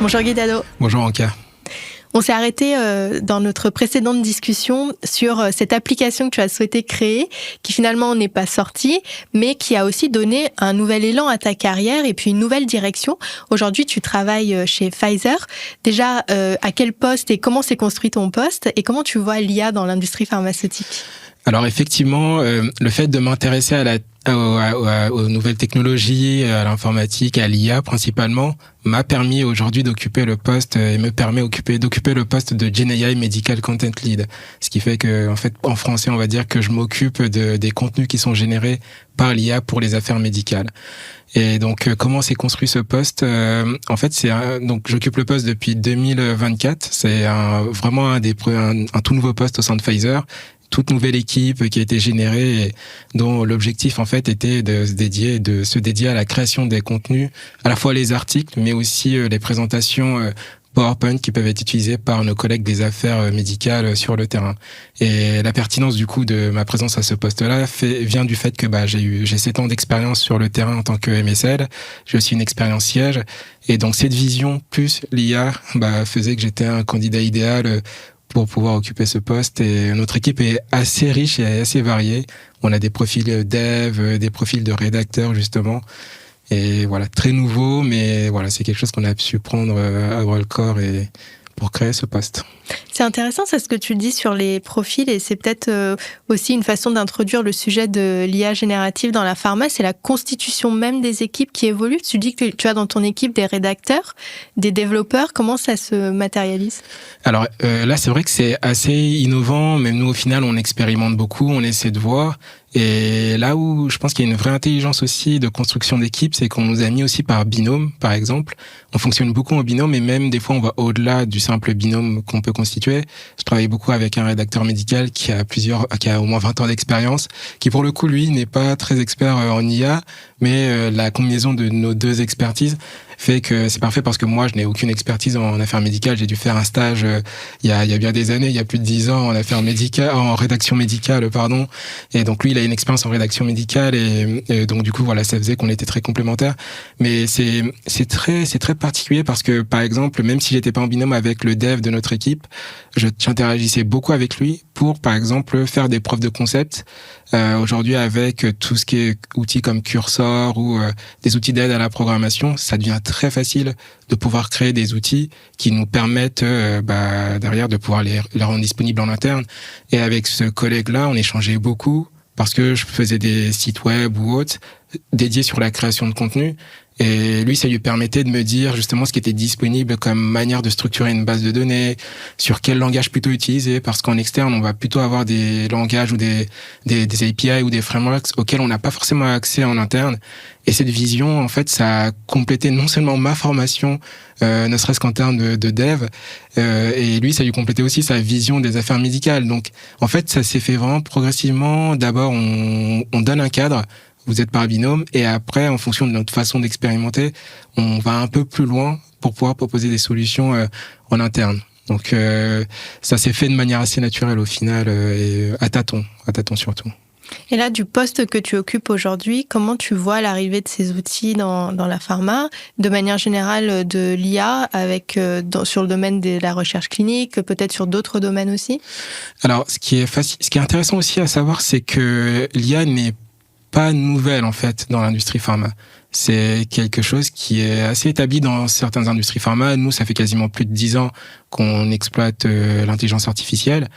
Bonjour Guidado. Bonjour Anka. On s'est arrêté dans notre précédente discussion sur cette application que tu as souhaité créer, qui finalement n'est pas sortie, mais qui a aussi donné un nouvel élan à ta carrière et puis une nouvelle direction. Aujourd'hui, tu travailles chez Pfizer. Déjà, à quel poste et comment s'est construit ton poste et comment tu vois l'IA dans l'industrie pharmaceutique ? Alors effectivement, le fait de m'intéresser aux nouvelles technologies, à l'informatique, à l'IA principalement, m'a permis aujourd'hui d'occuper le poste et me permet d'occuper le poste de GenAI Medical Content Lead. Ce qui fait que, en fait, en français, on va dire que je m'occupe des contenus qui sont générés par l'IA pour les affaires médicales. Et donc, comment s'est construit ce poste ? En fait, donc j'occupe le poste depuis 2024. C'est vraiment un tout nouveau poste au sein de Pfizer. Toute nouvelle équipe qui a été générée et dont l'objectif en fait était de se dédier à la création des contenus, à la fois les articles mais aussi les présentations PowerPoint qui peuvent être utilisées par nos collègues des affaires médicales sur le terrain. Et la pertinence du coup de ma présence à ce poste-là vient du fait que j'ai 7 ans d'expérience sur le terrain en tant que MSL, j'ai aussi une expérience siège et donc cette vision plus l'IA faisait que j'étais un candidat idéal pour pouvoir occuper ce poste. Et notre équipe est assez riche et assez variée. On a des profils dev, des profils de rédacteurs justement. Et voilà, très nouveau, mais voilà, c'est quelque chose qu'on a su prendre à bras le corps et pour créer ce poste. C'est intéressant, c'est ce que tu dis sur les profils et c'est peut-être aussi une façon d'introduire le sujet de l'IA générative dans la pharma, c'est la constitution même des équipes qui évoluent. Tu dis que tu as dans ton équipe des rédacteurs, des développeurs, comment ça se matérialise ? Alors là, c'est vrai que c'est assez innovant, même nous au final, on expérimente beaucoup, on essaie de voir. Et là où je pense qu'il y a une vraie intelligence aussi de construction d'équipe, c'est qu'on nous a mis aussi par binôme, par exemple. On fonctionne beaucoup en binôme et même des fois on va au-delà du simple binôme qu'on peut constituer. Je travaille beaucoup avec un rédacteur médical qui a au moins 20 ans d'expérience, qui pour le coup lui n'est pas très expert en IA, mais la combinaison de nos deux expertises fait que c'est parfait parce que moi je n'ai aucune expertise en affaires médicales. J'ai dû faire un stage il y a bien des années, il y a plus de 10 ans en rédaction médicale, pardon. Et donc lui il a une expérience en rédaction médicale et donc du coup voilà, ça faisait qu'on était très complémentaires. Mais c'est très particulier parce que par exemple, même si j'étais pas en binôme avec le dev de notre équipe, j'interagissais beaucoup avec lui pour par exemple faire des preuves de concept. Aujourd'hui avec tout ce qui est outils comme Cursor ou des outils d'aide à la programmation, ça devient très facile de pouvoir créer des outils qui nous permettent derrière de pouvoir les rendre disponibles en interne. Et avec ce collègue-là, on échangeait beaucoup parce que je faisais des sites web ou autres dédiés sur la création de contenu. Et lui, ça lui permettait de me dire justement ce qui était disponible comme manière de structurer une base de données, sur quel langage plutôt utiliser, parce qu'en externe, on va plutôt avoir des langages ou des API ou des frameworks auxquels on n'a pas forcément accès en interne. Et cette vision, en fait, ça a complété non seulement ma formation, ne serait-ce qu'en termes de dev, et lui, ça lui complétait aussi sa vision des affaires médicales. Donc, en fait, ça s'est fait vraiment progressivement. D'abord, on donne un cadre. Vous êtes par binôme et après, en fonction de notre façon d'expérimenter, on va un peu plus loin pour pouvoir proposer des solutions en interne. Donc ça s'est fait de manière assez naturelle au final et à tâtons surtout. Et là, du poste que tu occupes aujourd'hui, comment tu vois l'arrivée de ces outils dans la pharma, de manière générale de l'IA, sur le domaine de la recherche clinique, peut-être sur d'autres domaines aussi ? Alors, ce qui est intéressant aussi à savoir, c'est que l'IA n'est pas nouvelle en fait dans l'industrie pharma. C'est quelque chose qui est assez établi dans certaines industries pharma. Nous, ça fait quasiment plus de 10 ans qu'on exploite l'intelligence artificielle.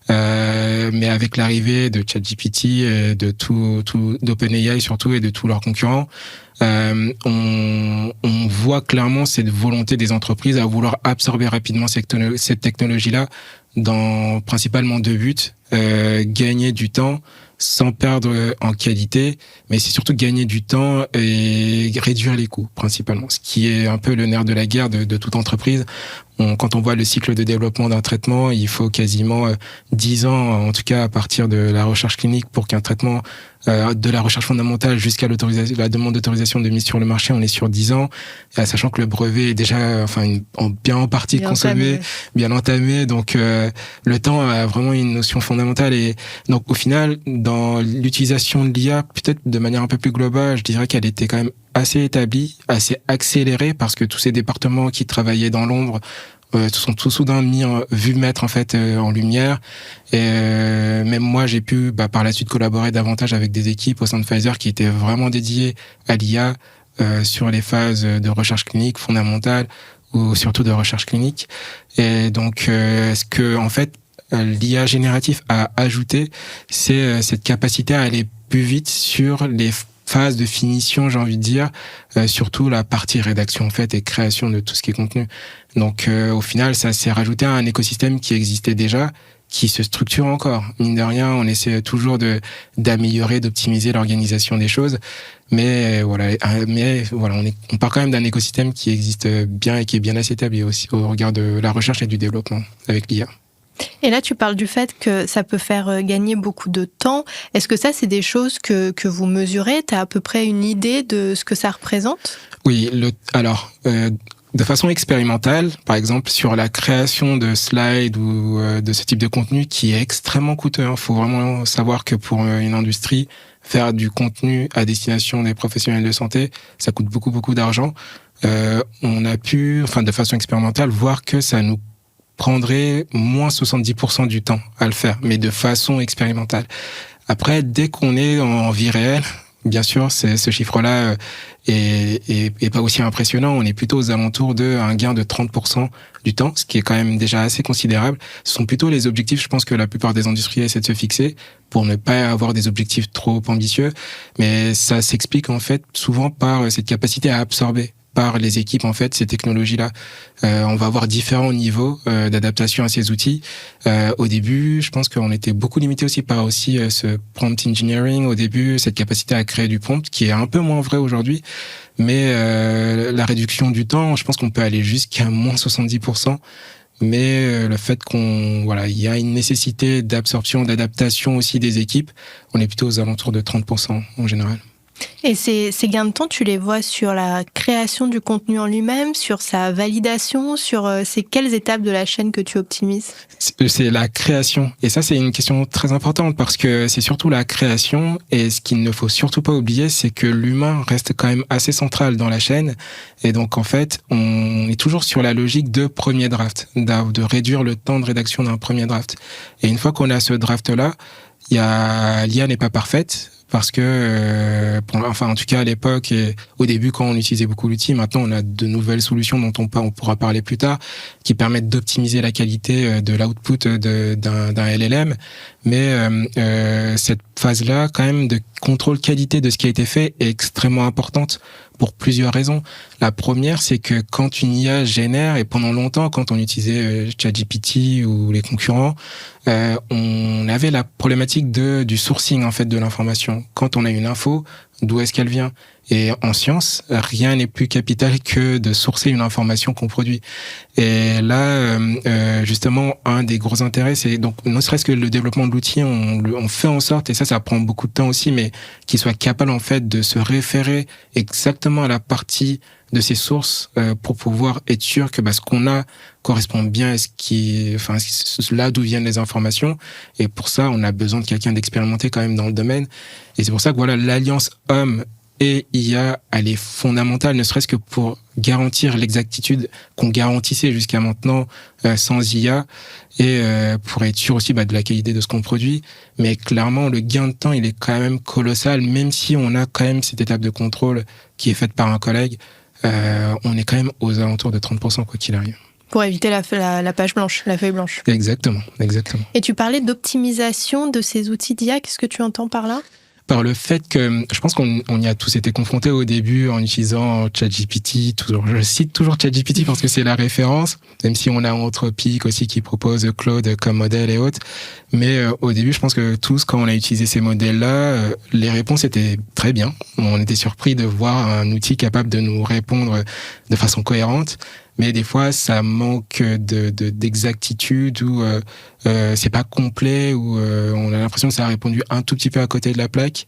Mais avec l'arrivée de ChatGPT et d'OpenAI surtout et de tous leurs concurrents, on voit clairement cette volonté des entreprises à vouloir absorber rapidement cette technologie-là dans principalement 2 buts. Gagner du temps sans perdre en qualité, mais c'est surtout gagner du temps et réduire les coûts principalement, ce qui est un peu le nerf de la guerre de toute entreprise. Quand on voit le cycle de développement d'un traitement, il faut quasiment 10 ans, en tout cas à partir de la recherche clinique, pour qu'un traitement, de la recherche fondamentale jusqu'à la demande d'autorisation de mise sur le marché, on est sur 10 ans, sachant que le brevet est déjà bien en partie consommé, bien entamé. Donc le temps a vraiment une notion fondamentale. Et donc au final, dans l'utilisation de l'IA, peut-être de manière un peu plus globale, je dirais qu'elle était quand même assez établi, assez accéléré, parce que tous ces départements qui travaillaient dans l'ombre sont tout soudain vu mettre en fait en lumière. Et même moi, j'ai pu par la suite collaborer davantage avec des équipes au sein de Pfizer qui étaient vraiment dédiées à l'IA sur les phases de recherche clinique fondamentale ou surtout de recherche clinique. Et donc, ce que en fait l'IA génératif a ajouté, c'est cette capacité à aller plus vite sur les phase de finition, j'ai envie de dire, surtout la partie rédaction en fait et création de tout ce qui est contenu. Donc au final, ça s'est rajouté à un écosystème qui existait déjà, qui se structure encore. Mine de rien, on essaie toujours d'améliorer, d'optimiser l'organisation des choses, mais voilà, on part quand même d'un écosystème qui existe bien et qui est bien assez établi aussi au regard de la recherche et du développement avec l'IA. Et là, tu parles du fait que ça peut faire gagner beaucoup de temps. Est-ce que ça, c'est des choses que vous mesurez ? Tu as à peu près une idée de ce que ça représente ? Oui, de façon expérimentale, par exemple, sur la création de slides ou de ce type de contenu qui est extrêmement coûteux. Il faut vraiment savoir que pour une industrie, faire du contenu à destination des professionnels de santé, ça coûte beaucoup, beaucoup d'argent. On a pu, de façon expérimentale, voir que ça nous prendrait moins 70% du temps à le faire, mais de façon expérimentale. Après, dès qu'on est en vie réelle, bien sûr, ce chiffre-là est pas aussi impressionnant. On est plutôt aux alentours d'un gain de 30% du temps, ce qui est quand même déjà assez considérable. Ce sont plutôt les objectifs, je pense, que la plupart des industries essaient de se fixer pour ne pas avoir des objectifs trop ambitieux. Mais ça s'explique en fait souvent par cette capacité à absorber par les équipes en fait ces technologies-là. On va avoir différents niveaux d'adaptation à ces outils. Au début, je pense qu'on était beaucoup limité aussi par ce prompt engineering. Au début, cette capacité à créer du prompt qui est un peu moins vrai aujourd'hui. Mais la réduction du temps, je pense qu'on peut aller jusqu'à moins 70%. Mais le fait il y a une nécessité d'absorption, d'adaptation aussi des équipes, on est plutôt aux alentours de 30% en général. Et ces gains de temps, tu les vois sur la création du contenu en lui-même, sur sa validation, sur c'est quelles étapes de la chaîne que tu optimises ? C'est la création. Et ça, c'est une question très importante parce que c'est surtout la création. Et ce qu'il ne faut surtout pas oublier, c'est que l'humain reste quand même assez central dans la chaîne. Et donc, en fait, on est toujours sur la logique de premier draft, de réduire le temps de rédaction d'un premier draft. Et une fois qu'on a ce draft-là, l'IA n'est pas parfaite. Parce que, en tout cas à l'époque et au début quand on utilisait beaucoup l'outil, maintenant on a de nouvelles solutions dont on pourra parler plus tard, qui permettent d'optimiser la qualité de l'output d'un LLM. Mais cette phase-là, quand même, de contrôle qualité de ce qui a été fait est extrêmement importante pour plusieurs raisons. La première, c'est que quand une IA génère, et pendant longtemps, quand on utilisait ChatGPT ou les concurrents, on avait la problématique du sourcing en fait de l'information. Quand on a une info, d'où est-ce qu'elle vient ? Et en science, rien n'est plus capital que de sourcer une information qu'on produit. Et là, justement, un des gros intérêts, c'est donc ne serait-ce que le développement de l'outil, on fait en sorte, et ça prend beaucoup de temps aussi, mais qu'il soit capable en fait de se référer exactement à la partie de ces sources pour pouvoir être sûr que ce qu'on a correspond bien à là d'où viennent les informations. Et pour ça, on a besoin de quelqu'un d'expérimenté quand même dans le domaine. Et c'est pour ça que l'alliance homme et IA, elle est fondamentale, ne serait-ce que pour garantir l'exactitude qu'on garantissait jusqu'à maintenant sans IA et pour être sûr aussi de la qualité de ce qu'on produit. Mais clairement, le gain de temps, il est quand même colossal, même si on a quand même cette étape de contrôle qui est faite par un collègue. On est quand même aux alentours de 30% quoi qu'il arrive. Pour éviter la page blanche, la feuille blanche. Exactement. Et tu parlais d'optimisation de ces outils d'IA, qu'est-ce que tu entends par là ? Par le fait que je pense qu'on y a tous été confrontés au début en utilisant ChatGPT. Je cite toujours ChatGPT parce que c'est la référence, même si on a Anthropic aussi qui propose Claude comme modèle et autres. Mais au début, je pense que tous, quand on a utilisé ces modèles-là, les réponses étaient très bien. On était surpris de voir un outil capable de nous répondre de façon cohérente. Mais des fois, ça manque d'exactitude ou c'est pas complet ou on a l'impression que ça a répondu un tout petit peu à côté de la plaque.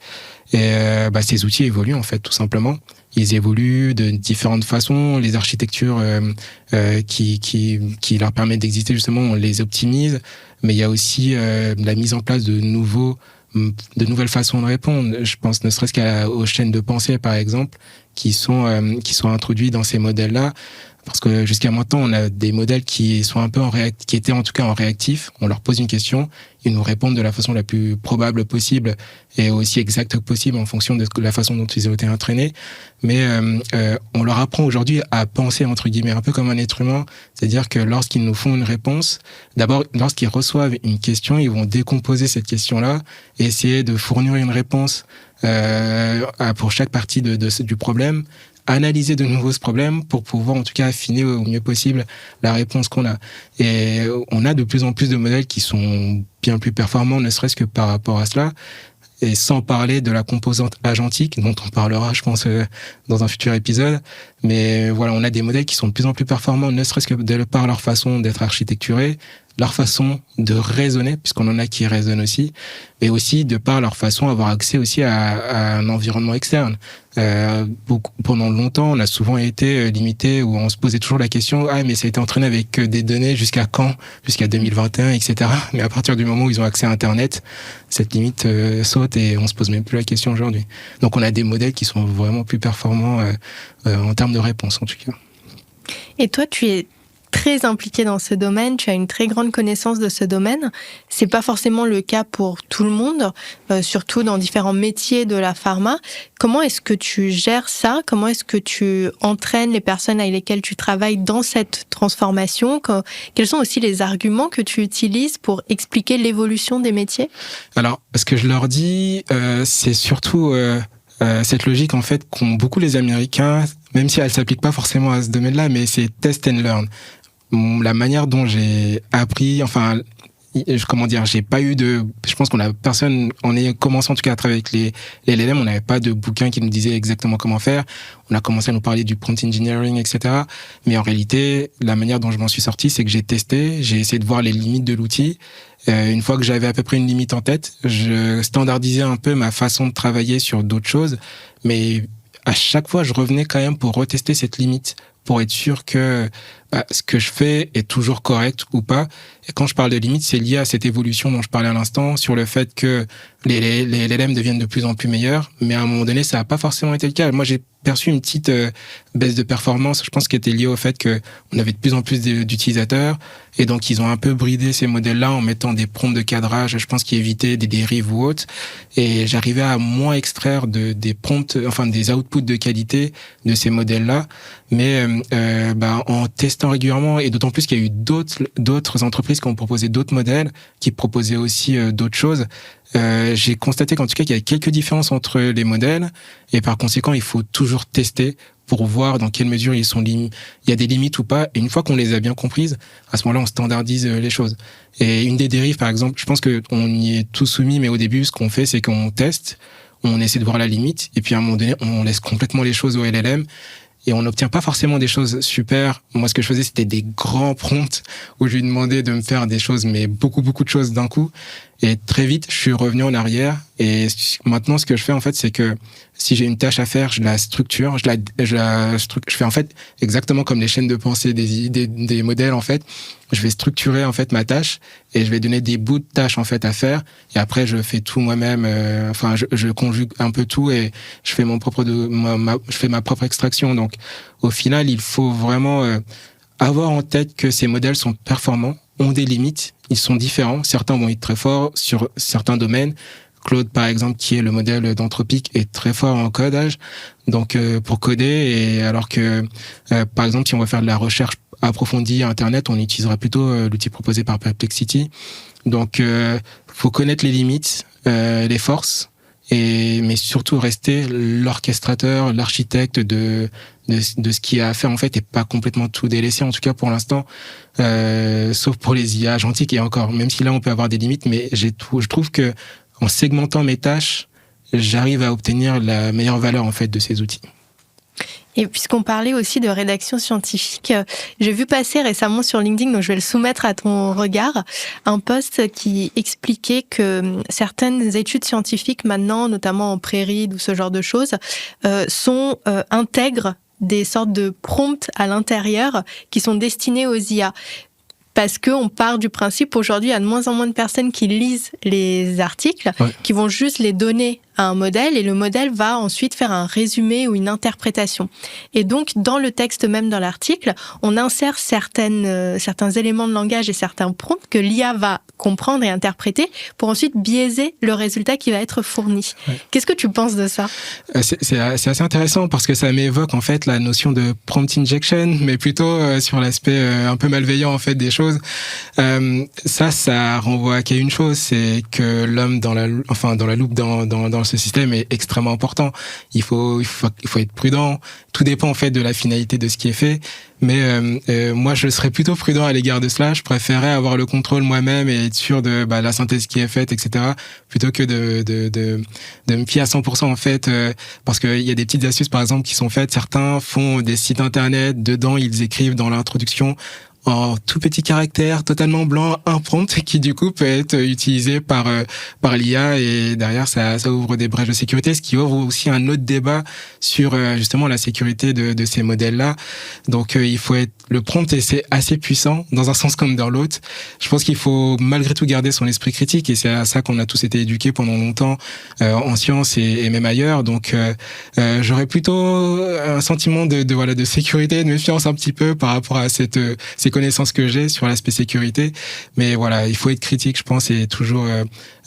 Et ces outils évoluent en fait, tout simplement. Ils évoluent de différentes façons. Les architectures qui leur permettent d'exister justement, on les optimise. Mais il y a aussi la mise en place de nouveaux de nouvelles façons de répondre. Je pense ne serait-ce aux chaînes de pensée, par exemple, qui sont introduits dans ces modèles-là. Parce que jusqu'à maintenant, on a des modèles qui sont un peu qui étaient en tout cas en réactif. On leur pose une question, ils nous répondent de la façon la plus probable possible et aussi exacte possible en fonction de la façon dont ils ont été entraînés. Mais on leur apprend aujourd'hui à penser, entre guillemets, un peu comme un être humain. C'est-à-dire que lorsqu'ils nous font une réponse, d'abord, lorsqu'ils reçoivent une question, ils vont décomposer cette question-là et essayer de fournir une réponse pour chaque partie du problème, analyser de nouveau ce problème pour pouvoir en tout cas affiner au mieux possible la réponse qu'on a. Et on a de plus en plus de modèles qui sont bien plus performants, ne serait-ce que par rapport à cela. Et sans parler de la composante agentique, dont on parlera, je pense, dans un futur épisode. Mais voilà, on a des modèles qui sont de plus en plus performants, ne serait-ce que par leur façon d'être architecturés, leur façon de raisonner, puisqu'on en a qui raisonnent aussi, et aussi de par leur façon d'avoir accès aussi à un environnement externe. Pendant longtemps, on a souvent été limité, où on se posait toujours la question, mais ça a été entraîné avec des données jusqu'à quand? Jusqu'à 2021, etc. Mais à partir du moment où ils ont accès à Internet, cette limite saute et on se pose même plus la question aujourd'hui. Donc on a des modèles qui sont vraiment plus performants en termes de réponse, en tout cas. Et toi, tu es très impliqué dans ce domaine, tu as une très grande connaissance de ce domaine. C'est pas forcément le cas pour tout le monde, surtout dans différents métiers de la pharma. Comment est-ce que tu gères ça? Comment est-ce que tu entraînes les personnes avec lesquelles tu travailles dans cette transformation? Quels sont aussi les arguments que tu utilises pour expliquer l'évolution des métiers? Alors, ce que je leur dis, c'est surtout cette logique en fait qu'ont beaucoup les Américains, même si elle s'applique pas forcément à ce domaine-là, mais c'est test and learn. La manière dont j'ai appris, j'ai pas eu je pense qu'on a personne, on est commencé en tout cas à travailler avec les LLM, on n'avait pas de bouquin qui nous disait exactement comment faire. On a commencé à nous parler du prompt engineering, etc. Mais en réalité, la manière dont je m'en suis sorti, c'est que j'ai testé, j'ai essayé de voir les limites de l'outil. Une fois que j'avais à peu près une limite en tête, je standardisais un peu ma façon de travailler sur d'autres choses. Mais à chaque fois, je revenais quand même pour retester cette limite, pour être sûr que ce que je fais est toujours correct ou pas. Et quand je parle de limite, c'est lié à cette évolution dont je parlais à l'instant, sur le fait que les LLM deviennent de plus en plus meilleurs, mais à un moment donné, ça n'a pas forcément été le cas. Moi, j'ai perçu une petite baisse de performance, je pense, qui était liée au fait que on avait de plus en plus d'utilisateurs, et donc ils ont un peu bridé ces modèles-là en mettant des prompts de cadrage, je pense, qui évitaient des dérives ou autres, et j'arrivais à moins extraire des prompts, des outputs de qualité de ces modèles-là, mais en testant régulièrement, et d'autant plus qu'il y a eu d'autres entreprises qui ont proposé d'autres modèles, qui proposaient aussi d'autres choses. J'ai constaté qu'en tout cas, qu'il y avait quelques différences entre les modèles, et par conséquent, il faut toujours tester pour voir dans quelle mesure il y a des limites ou pas. Et une fois qu'on les a bien comprises, à ce moment-là, on standardise les choses. Et une des dérives, par exemple, je pense qu'on y est tous soumis, mais au début, ce qu'on fait, c'est qu'on teste, on essaie de voir la limite, et puis à un moment donné, on laisse complètement les choses au LLM. Et on n'obtient pas forcément des choses super. Moi, ce que je faisais, c'était des grands prompts où je lui demandais de me faire des choses, mais beaucoup de choses d'un coup. Et très vite, je suis revenu en arrière. Et maintenant, ce que je fais, en fait, c'est que si j'ai une tâche à faire, je la structure. Je fais, en fait, exactement comme les chaînes de pensée des modèles, en fait. Je vais structurer, en fait, ma tâche et je vais donner des bouts de tâches, en fait, à faire. Et après, je fais tout moi-même. Je conjugue un peu tout et je fais je fais ma propre extraction. Donc, au final, il faut vraiment avoir en tête que ces modèles sont performants, ont des limites, ils sont différents. Certains vont être très forts sur certains domaines. Claude, par exemple, qui est le modèle d'Anthropic, est très fort en codage, donc pour coder. Et alors que, par exemple, si on va faire de la recherche approfondie à Internet, on utilisera plutôt l'outil proposé par Perplexity. Donc, faut connaître les limites, les forces, mais surtout rester l'orchestrateur, l'architecte de ce qu'il y a à faire en fait, et pas complètement tout délaisser, en tout cas pour l'instant, sauf pour les IA agentiques. Et encore, même si là on peut avoir des limites, mais je trouve que en segmentant mes tâches, j'arrive à obtenir la meilleure valeur en fait de ces outils. Et puisqu'on parlait aussi de rédaction scientifique, j'ai vu passer récemment sur LinkedIn, donc je vais le soumettre à ton regard, un post qui expliquait que certaines études scientifiques maintenant, notamment en prairie ou ce genre de choses, intègrent des sortes de prompts à l'intérieur qui sont destinés aux IA. parce qu'on part du principe, aujourd'hui, il y a de moins en moins de personnes qui lisent les articles, qui vont juste les donner à un modèle, et le modèle va ensuite faire un résumé ou une interprétation. Et donc, dans le texte même, dans l'article, on insère certains éléments de langage et certains prompts que l'IA va comprendre et interpréter pour ensuite biaiser le résultat qui va être fourni. Ouais. Qu'est-ce que tu penses de ça ? C'est assez intéressant parce que ça m'évoque en fait la notion de prompt injection, mais plutôt sur l'aspect un peu malveillant en fait des choses. Ça renvoie qu'à une chose, c'est que l'homme dans la loupe dans ce système est extrêmement important. Il faut être prudent. Tout dépend en fait de la finalité de ce qui est fait. Mais moi, je serais plutôt prudent à l'égard de cela. Je préférerais avoir le contrôle moi-même et être sûr de la synthèse qui est faite, etc. Plutôt que de me fier à 100% en fait, parce qu'il y a des petites astuces par exemple qui sont faites. Certains font des sites internet. Dedans, ils écrivent dans l'introduction en tout petit caractère, totalement blanc, un prompt qui du coup peut être utilisé par l'IA, et derrière ça ouvre des brèches de sécurité, ce qui ouvre aussi un autre débat sur justement la sécurité de ces modèles-là. Donc il faut être, le prompt c'est assez puissant dans un sens comme dans l'autre. Je pense qu'il faut malgré tout garder son esprit critique, et c'est à ça qu'on a tous été éduqués pendant longtemps en sciences et même ailleurs. Donc j'aurais plutôt un sentiment de sécurité, de méfiance un petit peu par rapport à ces connaissances que j'ai sur l'aspect sécurité. Mais voilà, il faut être critique, je pense, et toujours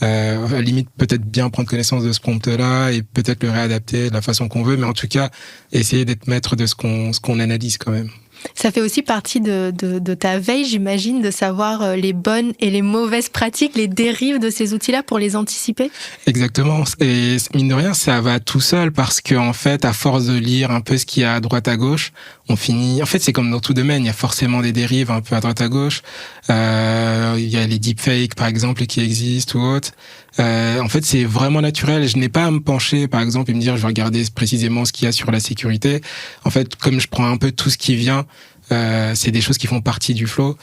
à la limite peut-être bien prendre connaissance de ce prompt-là et peut-être le réadapter de la façon qu'on veut, mais en tout cas essayer d'être maître de ce qu'on analyse quand même. Ça fait aussi partie de ta veille, j'imagine, de savoir les bonnes et les mauvaises pratiques, les dérives de ces outils-là pour les anticiper. Exactement. Et mine de rien, ça va tout seul parce que, en fait, à force de lire un peu ce qu'il y a à droite à gauche, on finit, en fait, c'est comme dans tout domaine, il y a forcément des dérives un peu à droite à gauche. Il y a les deepfakes, par exemple, qui existent ou autres. En fait, c'est vraiment naturel. Je n'ai pas à me pencher, par exemple, et me dire, je vais regarder précisément ce qu'il y a sur la sécurité. En fait, comme je prends un peu tout ce qui vient, c'est des choses qui font partie du flow.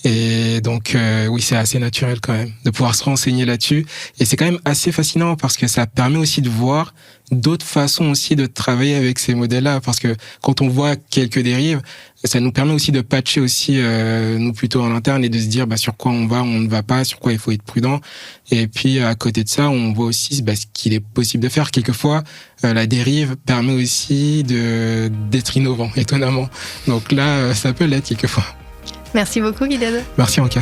Et donc, oui, c'est assez naturel quand même de pouvoir se renseigner là-dessus. Et c'est quand même assez fascinant parce que ça permet aussi de voir d'autres façons aussi de travailler avec ces modèles-là. Parce que quand on voit quelques dérives, ça nous permet aussi de patcher aussi, nous plutôt en interne, et de se dire sur quoi on ne va pas, sur quoi il faut être prudent. Et puis, à côté de ça, on voit aussi ce qu'il est possible de faire. Quelquefois, la dérive permet aussi d'être innovant, étonnamment. Donc là, ça peut l'être quelquefois. Merci beaucoup, Guidado. Merci, Anka.